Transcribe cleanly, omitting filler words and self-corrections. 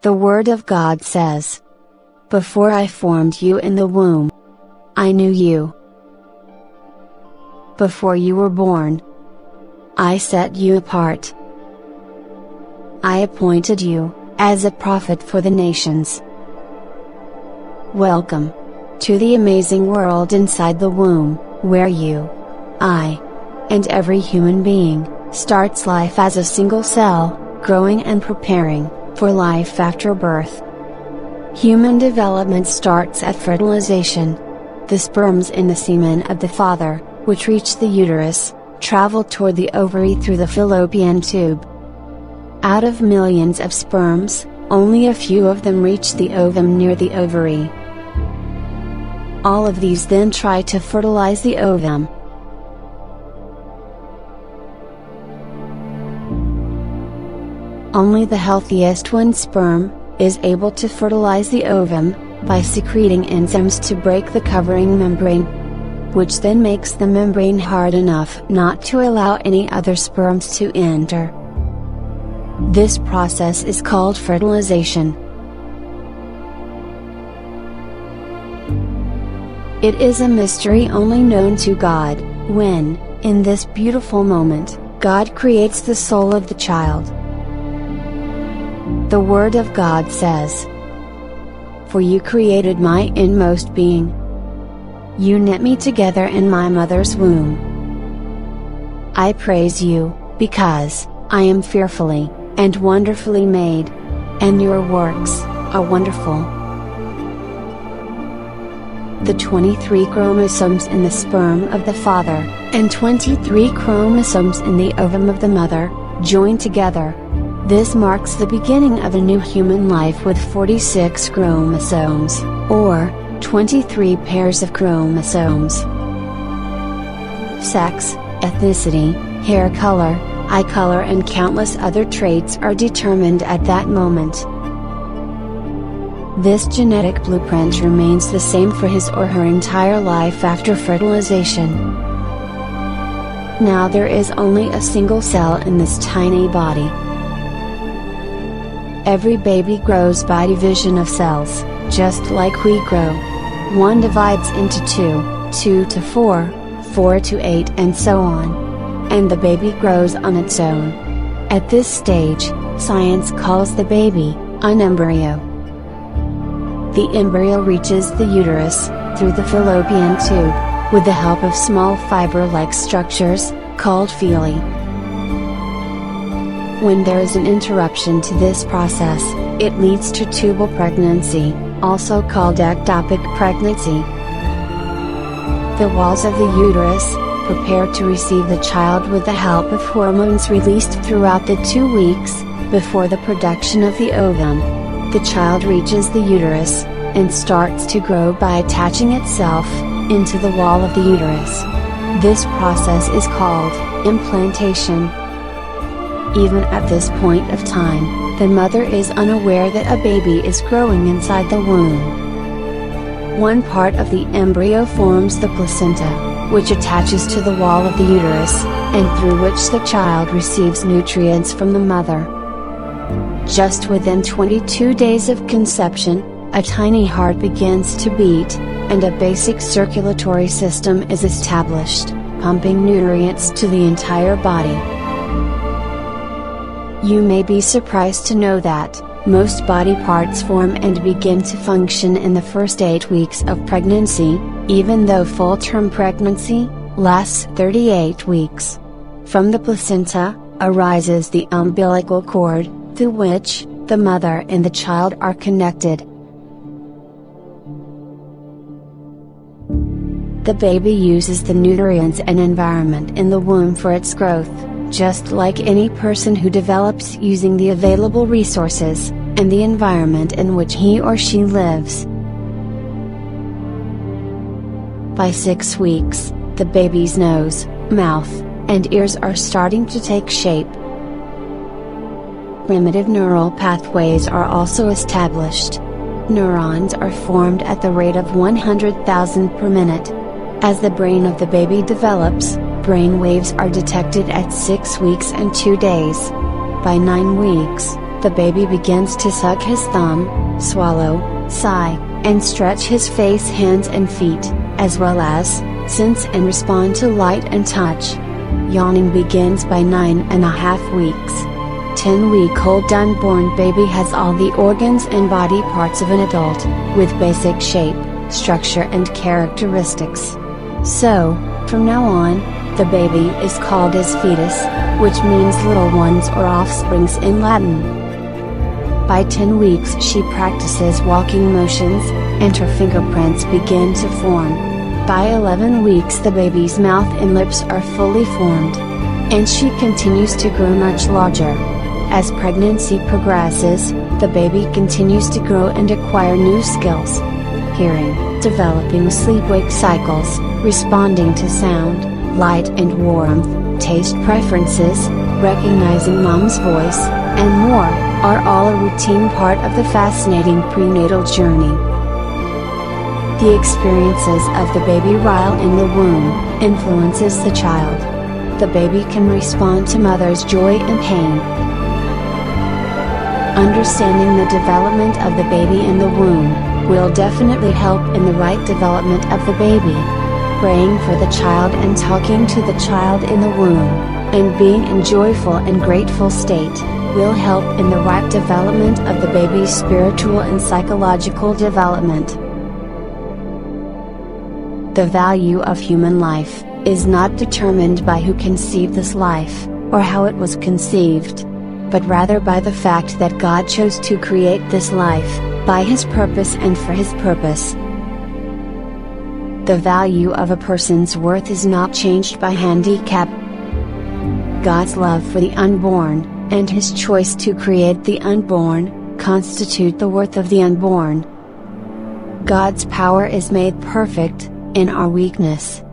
The Word of God says, "Before I formed you in the womb, I knew you. Before you were born, I set you apart. I appointed you as a prophet for the nations." Welcome to the amazing world inside the womb, where you, I, and every human being starts life as a single cell, growing and preparing for life after birth. Human development starts at fertilization. The sperms in the semen of the father, which reach the uterus, travel toward the ovary through the fallopian tube. Out of millions of sperms, only a few of them reach the ovum near the ovary. All of these then try to fertilize the ovum. Only the healthiest one sperm is able to fertilize the ovum by secreting enzymes to break the covering membrane, which then makes the membrane hard enough not to allow any other sperms to enter. This process is called fertilization. It is a mystery only known to God, when, in this beautiful moment, God creates the soul of the child. The Word of God says, "For you created my inmost being. You knit me together in my mother's womb. I praise you, because I am fearfully and wonderfully made, and your works are wonderful." The 23 chromosomes in the sperm of the father, and 23 chromosomes in the ovum of the mother, join together. This marks the beginning of a new human life with 46 chromosomes, or 23 pairs of chromosomes. Sex, ethnicity, hair color, eye color and countless other traits are determined at that moment. This genetic blueprint remains the same for his or her entire life after fertilization. Now there is only a single cell in this tiny body. Every baby grows by division of cells, just like we grow. One divides into 2, 2 to 4, 4 to 8 and so on. And the baby grows on its own. At this stage, science calls the baby an embryo. The embryo reaches the uterus, through the fallopian tube, with the help of small fiber-like structures, called villi. When there is an interruption to this process, it leads to tubal pregnancy, also called ectopic pregnancy. The walls of the uterus prepare to receive the child with the help of hormones released throughout the 2 weeks before the production of the ovum. The child reaches the uterus and starts to grow by attaching itself into the wall of the uterus. This process is called implantation. Even at this point of time, the mother is unaware that a baby is growing inside the womb. One part of the embryo forms the placenta, which attaches to the wall of the uterus, and through which the child receives nutrients from the mother. Just within 22 days of conception, a tiny heart begins to beat, and a basic circulatory system is established, pumping nutrients to the entire body. You may be surprised to know that most body parts form and begin to function in the first 8 weeks of pregnancy, even though full-term pregnancy lasts 38 weeks. From the placenta arises the umbilical cord, through which the mother and the child are connected. The baby uses the nutrients and environment in the womb for its growth, just like any person who develops using the available resources, and the environment in which he or she lives. By 6 weeks, the baby's nose, mouth, and ears are starting to take shape. Primitive neural pathways are also established. Neurons are formed at the rate of 100,000 per minute. As the brain of the baby develops, brain waves are detected at 6 weeks and 2 days. By 9 weeks, the baby begins to suck his thumb, swallow, sigh, and stretch his face, hands and feet, as well as sense and respond to light and touch. Yawning begins by 9.5 weeks. 10-week-old unborn baby has all the organs and body parts of an adult, with basic shape, structure and characteristics. So, from now on, the baby is called as fetus, which means little ones or offsprings in Latin. By 10 weeks she practices walking motions, and her fingerprints begin to form. By 11 weeks the baby's mouth and lips are fully formed. And she continues to grow much larger. As pregnancy progresses, the baby continues to grow and acquire new skills. Hearing, developing sleep-wake cycles, responding to sound, light and warmth, taste preferences, recognizing mom's voice, and more, are all a routine part of the fascinating prenatal journey. The experiences of the baby while in the womb influences the child. The baby can respond to mother's joy and pain. Understanding the development of the baby in the womb will definitely help in the right development of the baby. Praying for the child and talking to the child in the womb, and being in joyful and grateful state, will help in the right development of the baby's spiritual and psychological development. The value of human life is not determined by who conceived this life, or how it was conceived, but rather by the fact that God chose to create this life, by His purpose and for His purpose. The value of a person's worth is not changed by handicap. God's love for the unborn, and His choice to create the unborn, constitute the worth of the unborn. God's power is made perfect in our weakness.